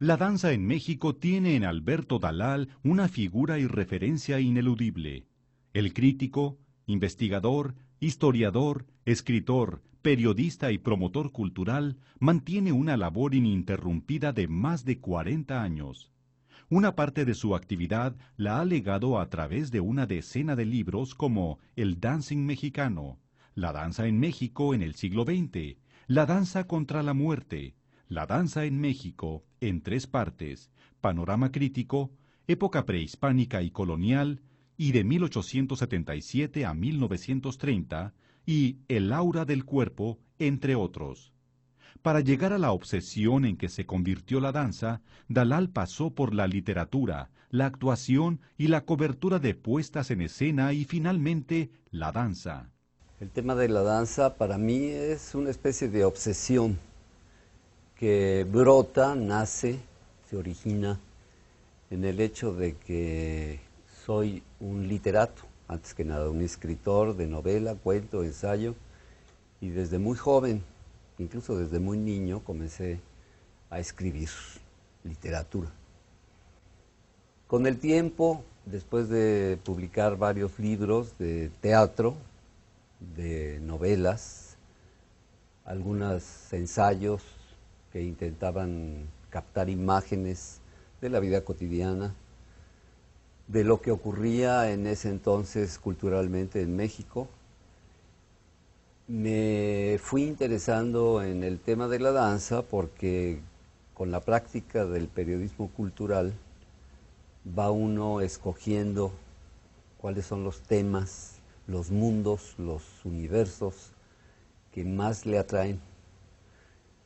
La danza en México tiene en Alberto Dalal una figura y referencia ineludible. El crítico, investigador, historiador, escritor, periodista y promotor cultural mantiene una labor ininterrumpida de más de 40 años. Una parte de su actividad la ha legado a través de una decena de libros como El Dancing Mexicano, La danza en México en el siglo XX, La danza contra la muerte, La danza en México en 3 partes, Panorama crítico, Época prehispánica y colonial, y de 1877 a 1930, y El aura del cuerpo, entre otros. Para llegar a la obsesión en que se convirtió la danza, Dalal pasó por la literatura, la actuación y la cobertura de puestas en escena y finalmente la danza. El tema de la danza para mí es una especie de obsesión que brota, nace, se origina en el hecho de que soy un literato, antes que nada un escritor de novela, cuento, ensayo, y desde muy joven, incluso desde muy niño, comencé a escribir literatura. Con el tiempo, después de publicar varios libros de teatro, de novelas, algunos ensayos que intentaban captar imágenes de la vida cotidiana, de lo que ocurría en ese entonces culturalmente en México, me fui interesando en el tema de la danza porque con la práctica del periodismo cultural va uno escogiendo cuáles son los temas, los mundos, los universos que más le atraen.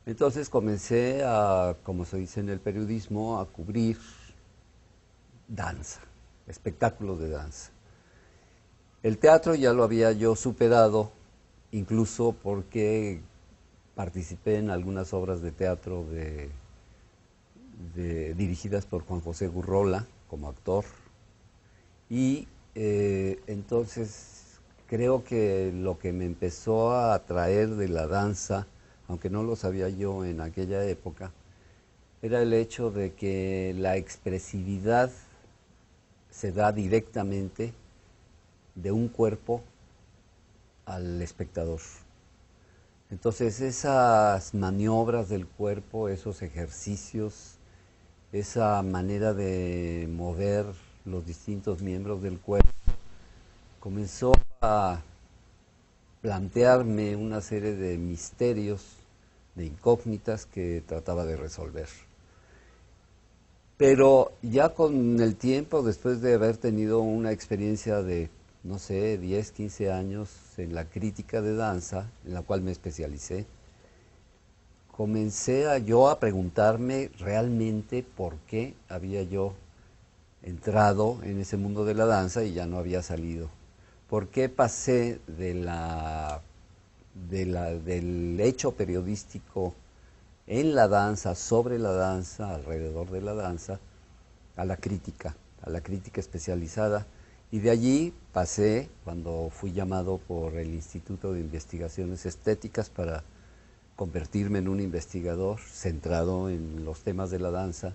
Entonces comencé a, como se dice en el periodismo, a cubrir danza, espectáculos de danza. El teatro ya lo había yo superado, incluso porque participé en algunas obras de teatro dirigidas por Juan José Gurrola como actor. Y entonces creo que lo que me empezó a atraer de la danza, aunque no lo sabía yo en aquella época, era el hecho de que la expresividad se da directamente de un cuerpo al espectador. Entonces esas maniobras del cuerpo, esos ejercicios, esa manera de mover los distintos miembros del cuerpo, comenzó a plantearme una serie de misterios, de incógnitas que trataba de resolver. Pero ya con el tiempo, después de haber tenido una experiencia de, no sé, 10, 15 años en la crítica de danza, en la cual me especialicé, comencé yo a preguntarme realmente por qué había yo entrado en ese mundo de la danza y ya no había salido. ¿Por qué pasé del hecho periodístico en la danza, sobre la danza, alrededor de la danza, a la crítica especializada? Y de allí pasé, cuando fui llamado por el Instituto de Investigaciones Estéticas para convertirme en un investigador centrado en los temas de la danza.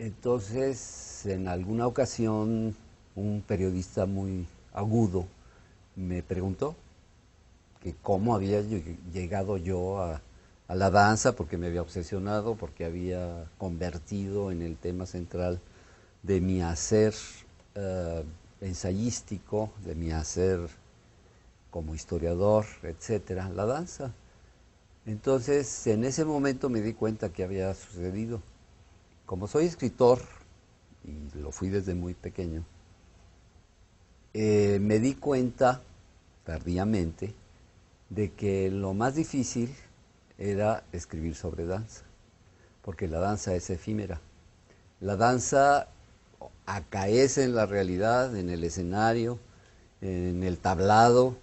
Entonces, en alguna ocasión, un periodista muy agudo me preguntó que cómo había llegado yo a la danza, porque me había obsesionado, porque había convertido en el tema central de mi hacer ensayístico, de mi hacer como historiador, etcétera, la danza. Entonces, en ese momento me di cuenta que había sucedido. Como soy escritor, y lo fui desde muy pequeño, me di cuenta, tardíamente, de que lo más difícil era escribir sobre danza, porque la danza es efímera. La danza acaece en la realidad, en el escenario, en el tablado,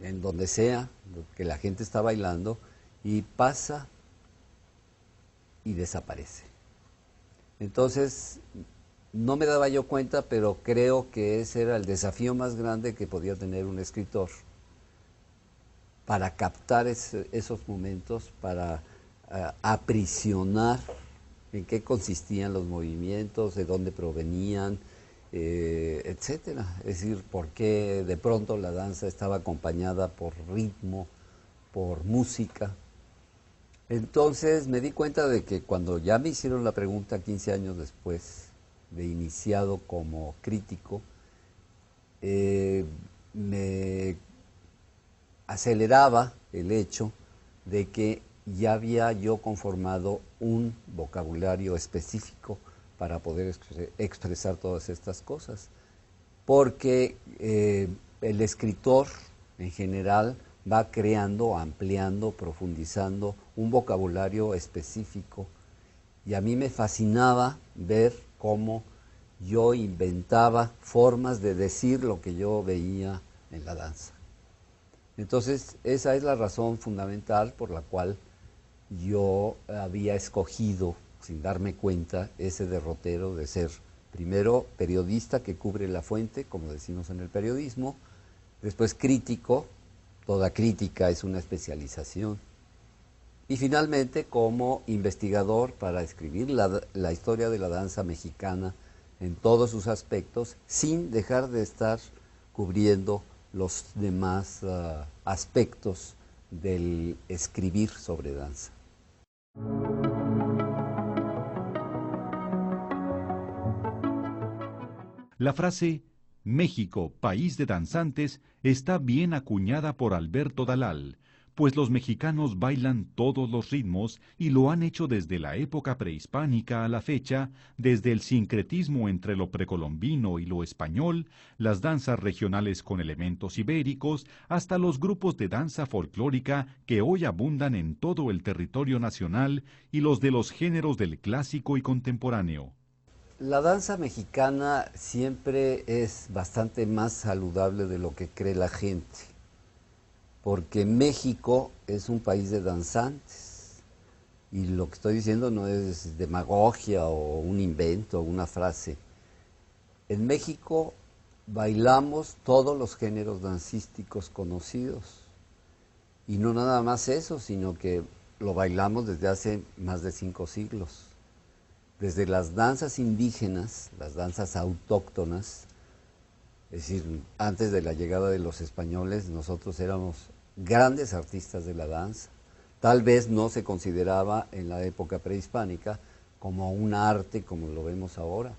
en donde sea, que la gente está bailando, y pasa y desaparece. Entonces, no me daba yo cuenta, pero creo que ese era el desafío más grande que podía tener un escritor, para captar esos momentos, para aprisionar en qué consistían los movimientos, de dónde provenían, etcétera. Es decir, por qué de pronto la danza estaba acompañada por ritmo, por música. Entonces me di cuenta de que cuando ya me hicieron la pregunta 15 años después de iniciado como crítico, me aceleraba el hecho de que ya había yo conformado un vocabulario específico para poder expresar todas estas cosas. Porque el escritor en general va creando, ampliando, profundizando un vocabulario específico. Y a mí me fascinaba ver cómo yo inventaba formas de decir lo que yo veía en la danza. Entonces, esa es la razón fundamental por la cual yo había escogido, sin darme cuenta, ese derrotero de ser primero periodista que cubre la fuente, como decimos en el periodismo, después crítico, toda crítica es una especialización, y finalmente como investigador para escribir la historia de la danza mexicana en todos sus aspectos, sin dejar de estar cubriendo los demás aspectos del escribir sobre danza. La frase México, país de danzantes, está bien acuñada por Alberto Dalal, pues los mexicanos bailan todos los ritmos y lo han hecho desde la época prehispánica a la fecha, desde el sincretismo entre lo precolombino y lo español, las danzas regionales con elementos ibéricos, hasta los grupos de danza folclórica que hoy abundan en todo el territorio nacional y los de los géneros del clásico y contemporáneo. La danza mexicana siempre es bastante más saludable de lo que cree la gente, porque México es un país de danzantes, y lo que estoy diciendo no es demagogia o un invento o una frase. En México bailamos todos los géneros dancísticos conocidos, y no nada más eso, sino que lo bailamos desde hace más de 5 siglos. Desde las danzas indígenas, las danzas autóctonas, es decir, antes de la llegada de los españoles, nosotros éramos grandes artistas de la danza. Tal vez no se consideraba en la época prehispánica como un arte como lo vemos ahora,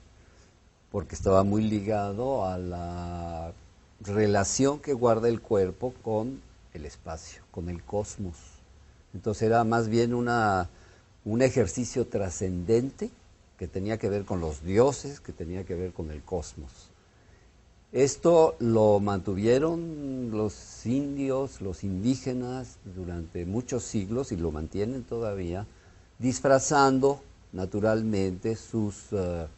porque estaba muy ligado a la relación que guarda el cuerpo con el espacio, con el cosmos. Entonces era más bien un ejercicio trascendente que tenía que ver con los dioses, que tenía que ver con el cosmos. Esto lo mantuvieron los indios, los indígenas durante muchos siglos y lo mantienen todavía, disfrazando naturalmente sus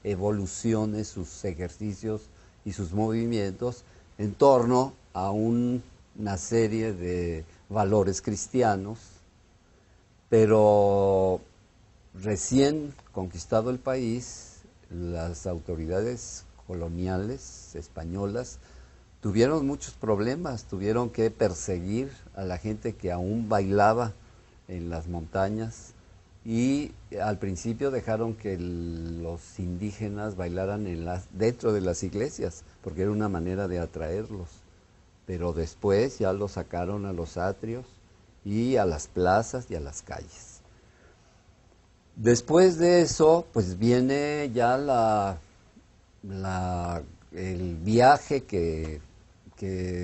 evoluciones, sus ejercicios y sus movimientos en torno a una serie de valores cristianos, pero recién conquistado el país, las autoridades coloniales españolas tuvieron muchos problemas, tuvieron que perseguir a la gente que aún bailaba en las montañas, y al principio dejaron que los indígenas bailaran dentro de las iglesias, porque era una manera de atraerlos, pero después ya los sacaron a los atrios y a las plazas y a las calles. Después de eso, pues viene ya el viaje que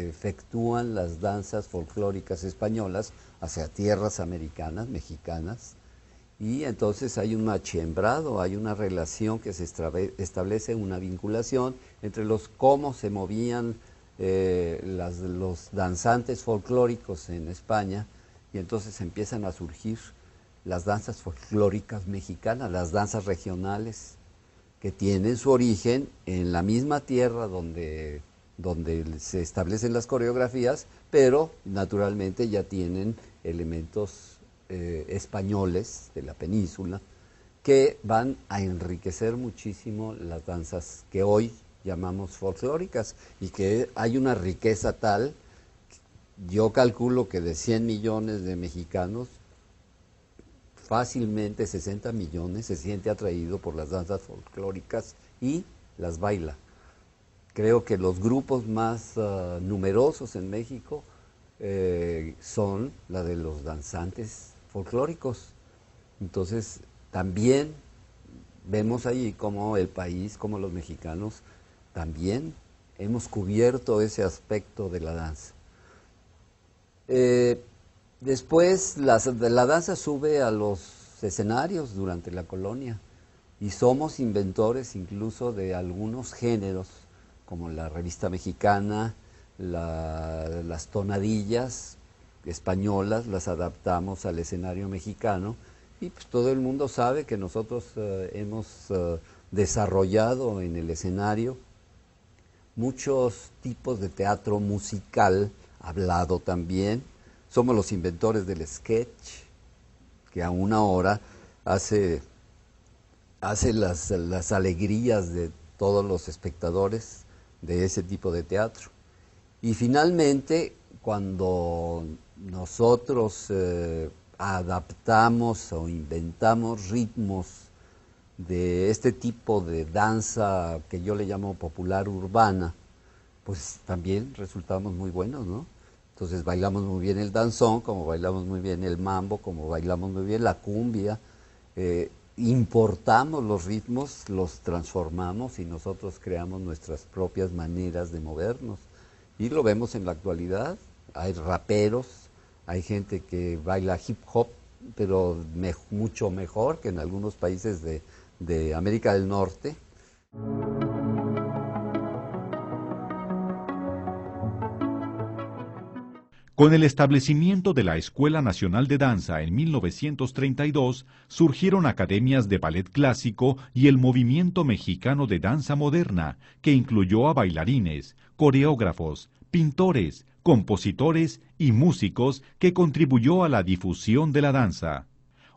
efectúan las danzas folclóricas españolas hacia tierras americanas, mexicanas, y entonces hay un machembrado, hay una relación que se establece, una vinculación entre cómo se movían los danzantes folclóricos en España, y entonces empiezan a surgir las danzas folclóricas mexicanas, las danzas regionales, que tienen su origen en la misma tierra donde se establecen las coreografías, pero naturalmente ya tienen elementos españoles de la península que van a enriquecer muchísimo las danzas que hoy llamamos folclóricas, y que hay una riqueza tal, yo calculo que de 100 millones de mexicanos, fácilmente 60 millones, se siente atraído por las danzas folclóricas y las baila. Creo que los grupos más numerosos en México son la de los danzantes folclóricos. Entonces, también vemos ahí como el país, como los mexicanos, también hemos cubierto ese aspecto de la danza. Después la danza sube a los escenarios durante la colonia y somos inventores incluso de algunos géneros, como la revista mexicana, las tonadillas españolas, las adaptamos al escenario mexicano y pues todo el mundo sabe que nosotros hemos desarrollado en el escenario muchos tipos de teatro musical, hablado también. Somos los inventores del sketch, que aún ahora hace las alegrías de todos los espectadores de ese tipo de teatro. Y finalmente, cuando nosotros adaptamos o inventamos ritmos de este tipo de danza que yo le llamo popular urbana, pues también resultamos muy buenos, ¿no? Entonces bailamos muy bien el danzón, como bailamos muy bien el mambo, como bailamos muy bien la cumbia, importamos los ritmos, los transformamos y nosotros creamos nuestras propias maneras de movernos. Y lo vemos en la actualidad, hay raperos, hay gente que baila hip hop, pero mucho mejor que en algunos países de América del Norte. Con el establecimiento de la Escuela Nacional de Danza en 1932, surgieron academias de ballet clásico y el movimiento mexicano de danza moderna, que incluyó a bailarines, coreógrafos, pintores, compositores y músicos, que contribuyó a la difusión de la danza.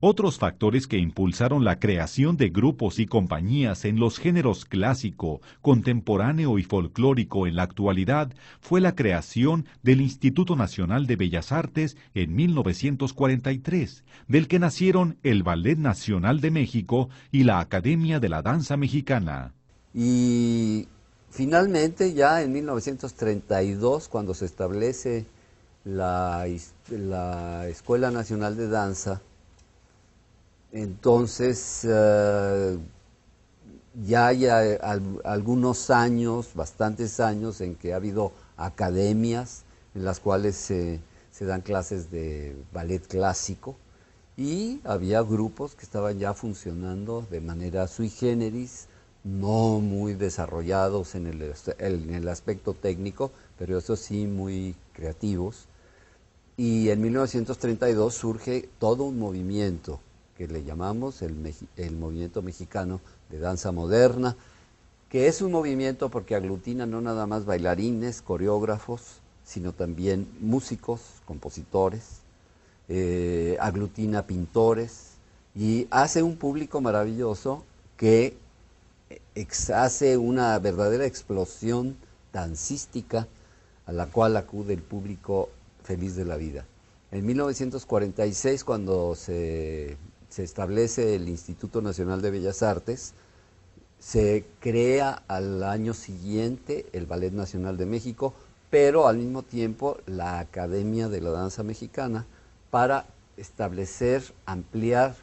Otros factores que impulsaron la creación de grupos y compañías en los géneros clásico, contemporáneo y folclórico en la actualidad fue la creación del Instituto Nacional de Bellas Artes en 1943, del que nacieron el Ballet Nacional de México y la Academia de la Danza Mexicana. Y finalmente, ya en 1932, cuando se establece la Escuela Nacional de Danza, entonces ya hay algunos años, bastantes años, en que ha habido academias en las cuales se dan clases de ballet clásico y había grupos que estaban ya funcionando de manera sui generis, no muy desarrollados en el aspecto técnico, pero eso sí muy creativos. Y en 1932 surge todo un movimiento que le llamamos el movimiento mexicano de danza moderna, que es un movimiento porque aglutina no nada más bailarines, coreógrafos, sino también músicos, compositores, aglutina pintores y hace un público maravilloso que hace una verdadera explosión dancística a la cual acude el público feliz de la vida. En 1946, cuando se establece el Instituto Nacional de Bellas Artes, se crea al año siguiente el Ballet Nacional de México, pero al mismo tiempo la Academia de la Danza Mexicana, para establecer, ampliar,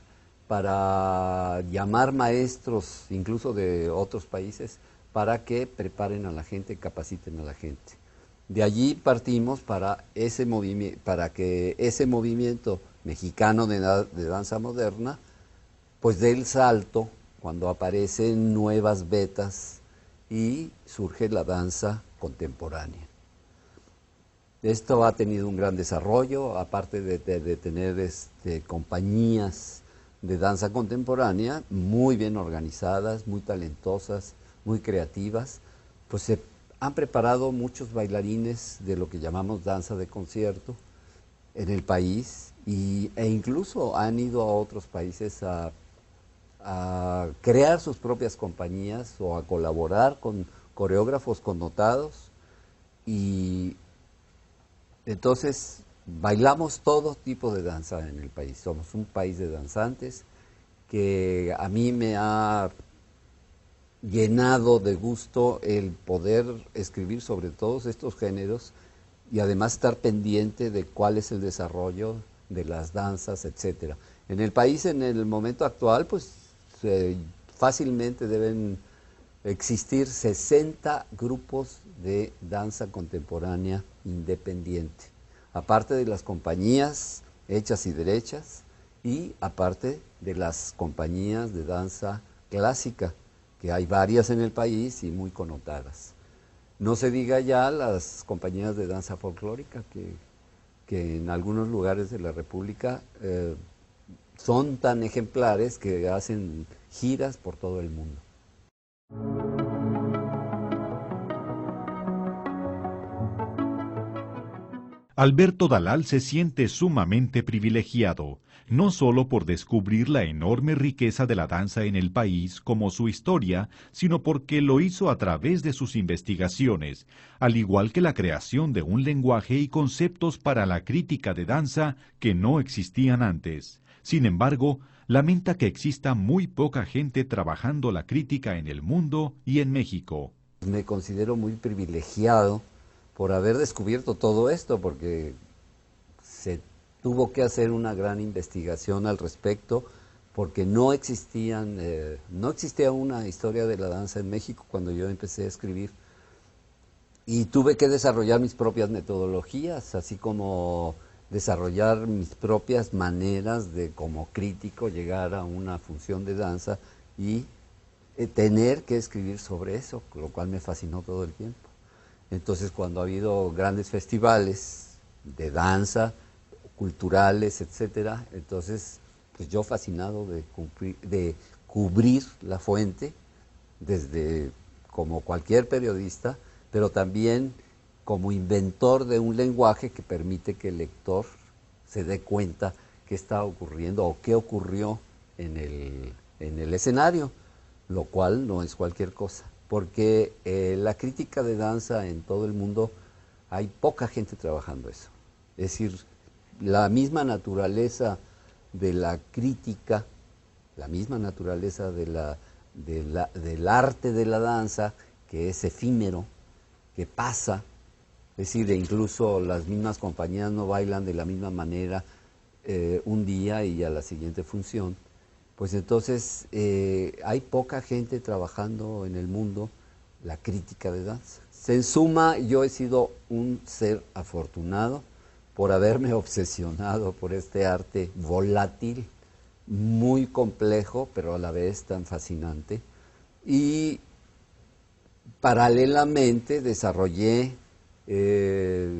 para llamar maestros incluso de otros países para que preparen a la gente, capaciten a la gente. De allí partimos para que ese movimiento mexicano de danza moderna pues dé el salto cuando aparecen nuevas vetas y surge la danza contemporánea. Esto ha tenido un gran desarrollo, aparte de tener compañías de danza contemporánea muy bien organizadas, muy talentosas, muy creativas, pues se han preparado muchos bailarines de lo que llamamos danza de concierto en el país e incluso han ido a otros países a crear sus propias compañías o a colaborar con coreógrafos connotados y entonces bailamos todo tipo de danza en el país. Somos un país de danzantes que a mí me ha llenado de gusto el poder escribir sobre todos estos géneros y además estar pendiente de cuál es el desarrollo de las danzas, etcétera. En el país, en el momento actual, pues fácilmente deben existir 60 grupos de danza contemporánea independiente, aparte de las compañías hechas y derechas y aparte de las compañías de danza clásica, que hay varias en el país y muy connotadas. No se diga ya las compañías de danza folclórica que en algunos lugares de la República son tan ejemplares que hacen giras por todo el mundo. Alberto Dalal se siente sumamente privilegiado, no solo por descubrir la enorme riqueza de la danza en el país como su historia, sino porque lo hizo a través de sus investigaciones, al igual que la creación de un lenguaje y conceptos para la crítica de danza que no existían antes. Sin embargo, lamenta que exista muy poca gente trabajando la crítica en el mundo y en México. Me considero muy privilegiado por haber descubierto todo esto, porque se tuvo que hacer una gran investigación al respecto, porque no existía una historia de la danza en México cuando yo empecé a escribir. Y tuve que desarrollar mis propias metodologías, así como desarrollar mis propias maneras de, como crítico, llegar a una función de danza y tener que escribir sobre eso, lo cual me fascinó todo el tiempo. Entonces, cuando ha habido grandes festivales de danza, culturales, etcétera, entonces, pues yo fascinado de cubrir la fuente, desde como cualquier periodista, pero también como inventor de un lenguaje que permite que el lector se dé cuenta qué está ocurriendo o qué ocurrió en el escenario, lo cual no es cualquier cosa, porque la crítica de danza en todo el mundo hay poca gente trabajando eso. Es decir, la misma naturaleza de la crítica, la misma naturaleza del arte de la danza, que es efímero, que pasa, es decir, incluso las mismas compañías no bailan de la misma manera un día y a la siguiente función, pues entonces hay poca gente trabajando en el mundo la crítica de danza. En suma, yo he sido un ser afortunado por haberme obsesionado por este arte volátil, muy complejo, pero a la vez tan fascinante. Y paralelamente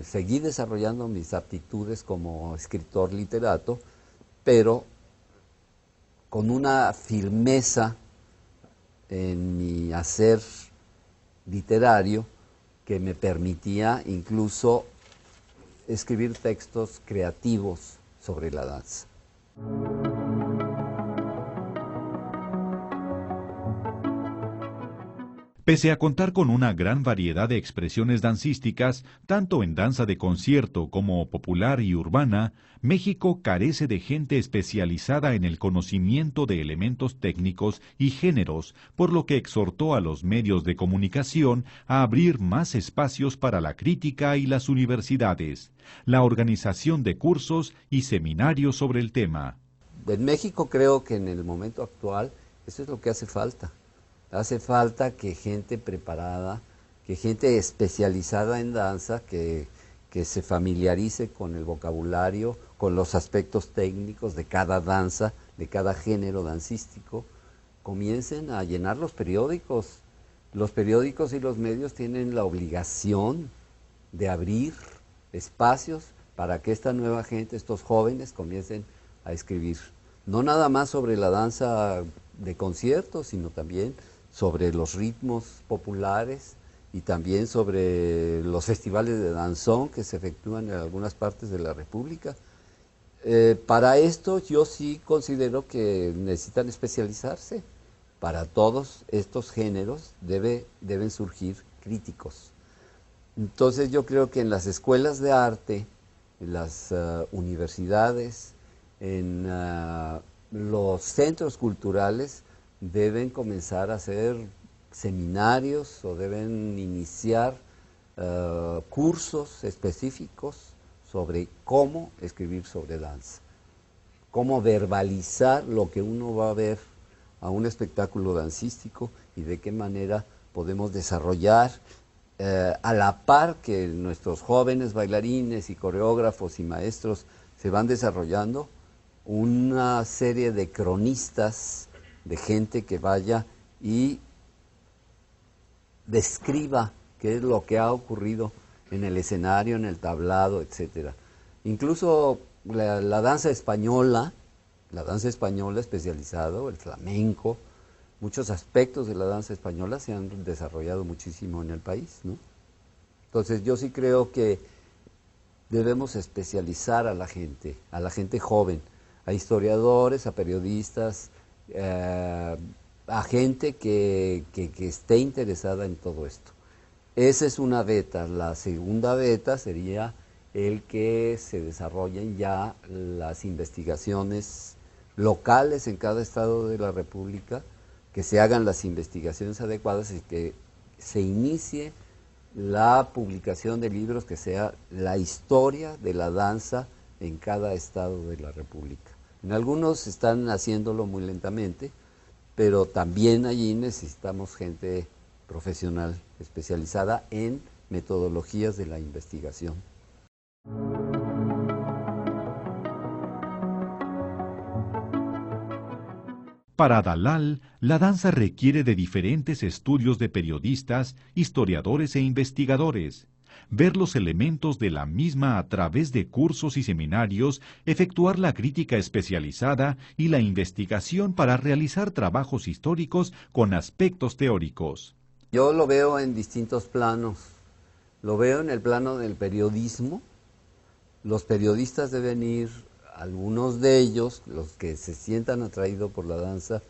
seguí desarrollando mis aptitudes como escritor literato, pero con una firmeza en mi hacer literario que me permitía incluso escribir textos creativos sobre la danza. Pese a contar con una gran variedad de expresiones dancísticas, tanto en danza de concierto como popular y urbana, México carece de gente especializada en el conocimiento de elementos técnicos y géneros, por lo que exhortó a los medios de comunicación a abrir más espacios para la crítica y las universidades, la organización de cursos y seminarios sobre el tema. En México creo que en el momento actual eso es lo que hace falta. Hace falta que gente preparada, que gente especializada en danza, que se familiarice con el vocabulario, con los aspectos técnicos de cada danza, de cada género dancístico, comiencen a llenar los periódicos. Los periódicos y los medios tienen la obligación de abrir espacios para que esta nueva gente, estos jóvenes, comiencen a escribir. No nada más sobre la danza de concierto, sino también sobre los ritmos populares y también sobre los festivales de danzón que se efectúan en algunas partes de la República. Para esto yo sí considero que necesitan especializarse. Para todos estos géneros deben surgir críticos. Entonces yo creo que en las escuelas de arte en las universidades, en los centros culturales deben comenzar a hacer seminarios o deben iniciar cursos específicos sobre cómo escribir sobre danza, cómo verbalizar lo que uno va a ver a un espectáculo dancístico y de qué manera podemos desarrollar a la par que nuestros jóvenes bailarines y coreógrafos y maestros se van desarrollando, una serie de cronistas, de gente que vaya y describa qué es lo que ha ocurrido en el escenario, en el tablado, etcétera. Incluso la danza española especializada, el flamenco, muchos aspectos de la danza española se han desarrollado muchísimo en el país, ¿no? Entonces yo sí creo que debemos especializar a la gente joven, a historiadores, a periodistas, a gente que esté interesada en todo esto. Esa es una beta. La segunda beta sería el que se desarrollen ya las investigaciones locales en cada estado de la República, que se hagan las investigaciones adecuadas y que se inicie la publicación de libros que sea la historia de la danza en cada estado de la República. En algunos están haciéndolo muy lentamente, pero también allí necesitamos gente profesional especializada en metodologías de la investigación. Para Dalal, la danza requiere de diferentes estudios de periodistas, historiadores e investigadores. Ver los elementos de la misma a través de cursos y seminarios, efectuar la crítica especializada y la investigación para realizar trabajos históricos con aspectos teóricos. Yo lo veo en distintos planos. Lo veo en el plano del periodismo. Los periodistas deben ir, algunos de ellos, los que se sientan atraídos por la danza,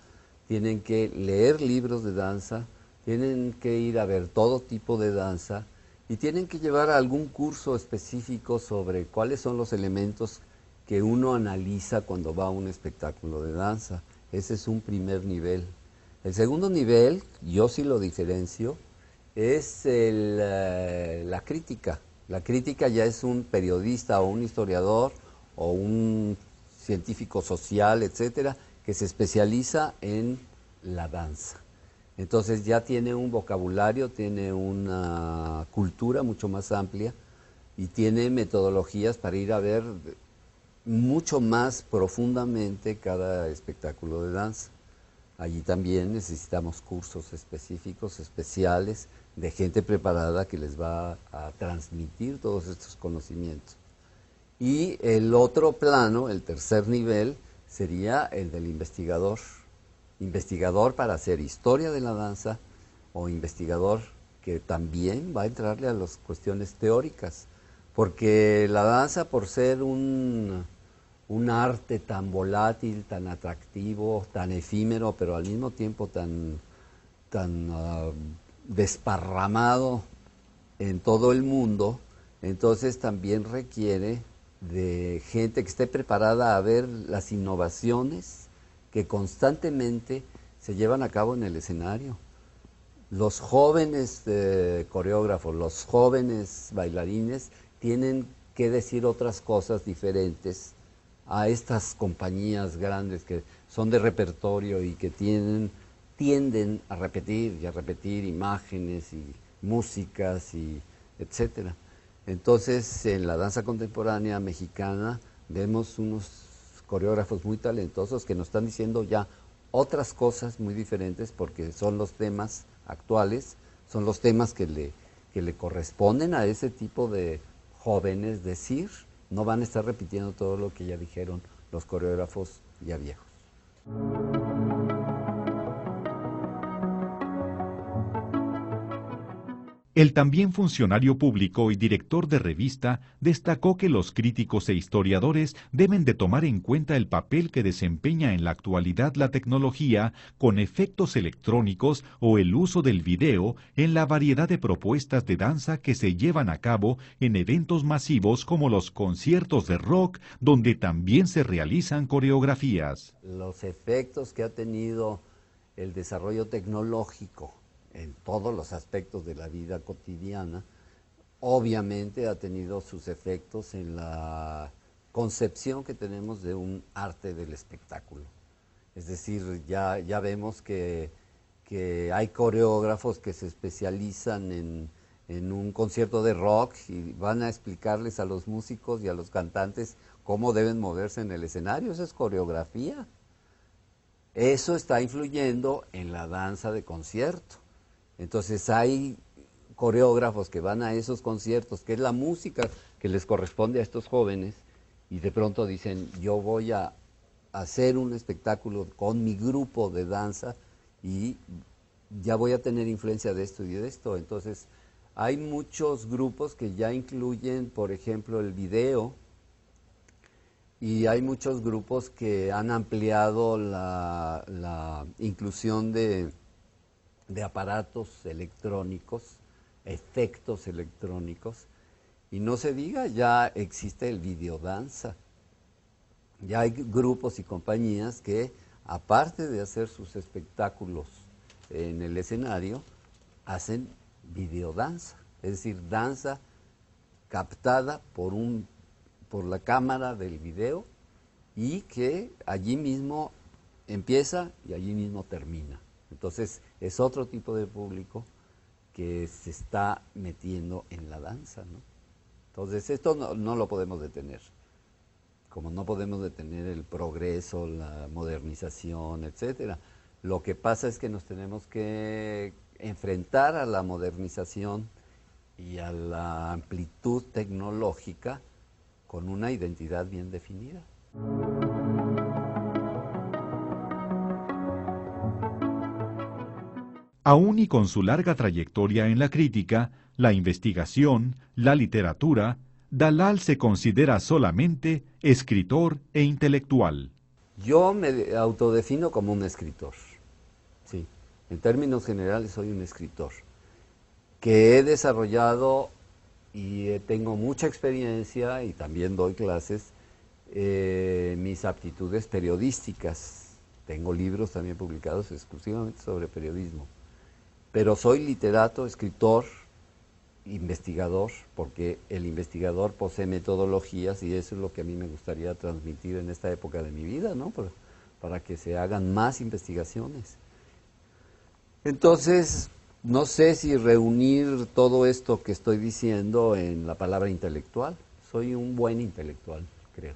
tienen que leer libros de danza, tienen que ir a ver todo tipo de danza y tienen que llevar algún curso específico sobre cuáles son los elementos que uno analiza cuando va a un espectáculo de danza. Ese es un primer nivel. El segundo nivel, yo sí lo diferencio, es la crítica. La crítica ya es un periodista o un historiador o un científico social, etcétera, que se especializa en la danza. Entonces ya tiene un vocabulario, tiene una cultura mucho más amplia y tiene metodologías para ir a ver mucho más profundamente cada espectáculo de danza. Allí también necesitamos cursos específicos, especiales, de gente preparada que les va a transmitir todos estos conocimientos. Y el otro plano, el tercer nivel, sería el del investigador. Investigador para hacer historia de la danza o investigador que también va a entrarle a las cuestiones teóricas. Porque la danza, por ser un arte tan volátil, tan atractivo, tan efímero, pero al mismo tiempo tan desparramado en todo el mundo, entonces también requiere de gente que esté preparada a ver las innovaciones que constantemente se llevan a cabo en el escenario. Los jóvenes coreógrafos, los jóvenes bailarines tienen que decir otras cosas diferentes a estas compañías grandes que son de repertorio y que tienden a repetir imágenes y músicas y etcétera. Entonces, en la danza contemporánea mexicana vemos unos coreógrafos muy talentosos que nos están diciendo ya otras cosas muy diferentes porque son los temas actuales, son los temas que le corresponden a ese tipo de jóvenes decir, no van a estar repitiendo todo lo que ya dijeron los coreógrafos ya viejos. El también funcionario público y director de revista destacó que los críticos e historiadores deben de tomar en cuenta el papel que desempeña en la actualidad la tecnología con efectos electrónicos o el uso del video en la variedad de propuestas de danza que se llevan a cabo en eventos masivos como los conciertos de rock, donde también se realizan coreografías. Los efectos que ha tenido el desarrollo tecnológico en todos los aspectos de la vida cotidiana, obviamente ha tenido sus efectos en la concepción que tenemos de un arte del espectáculo. Es decir, ya vemos que hay coreógrafos que se especializan en un concierto de rock y van a explicarles a los músicos y a los cantantes cómo deben moverse en el escenario. Eso es coreografía. Eso está influyendo en la danza de concierto. Entonces hay coreógrafos que van a esos conciertos, que es la música que les corresponde a estos jóvenes, y de pronto dicen, yo voy a hacer un espectáculo con mi grupo de danza y ya voy a tener influencia de esto y de esto. Entonces hay muchos grupos que ya incluyen, por ejemplo, el video, y hay muchos grupos que han ampliado la inclusión de aparatos electrónicos, efectos electrónicos, y no se diga, ya existe el videodanza. Ya hay grupos y compañías que, aparte de hacer sus espectáculos en el escenario, hacen videodanza, es decir, danza captada por la cámara del video y que allí mismo empieza y allí mismo termina. Entonces es otro tipo de público que se está metiendo en la danza, ¿no? Entonces esto no lo podemos detener, como no podemos detener el progreso, la modernización, etcétera. Lo que pasa es que nos tenemos que enfrentar a la modernización y a la amplitud tecnológica con una identidad bien definida. Aún y con su larga trayectoria en la crítica, la investigación, la literatura, Dalal se considera solamente escritor e intelectual. Yo me autodefino como un escritor, sí. En términos generales soy un escritor, que he desarrollado y tengo mucha experiencia y también doy clases, mis aptitudes periodísticas. Tengo libros también publicados exclusivamente sobre periodismo. Pero soy literato, escritor, investigador, porque el investigador posee metodologías y eso es lo que a mí me gustaría transmitir en esta época de mi vida, ¿no? Para que se hagan más investigaciones. Entonces, no sé si reunir todo esto que estoy diciendo en la palabra intelectual. Soy un buen intelectual, creo.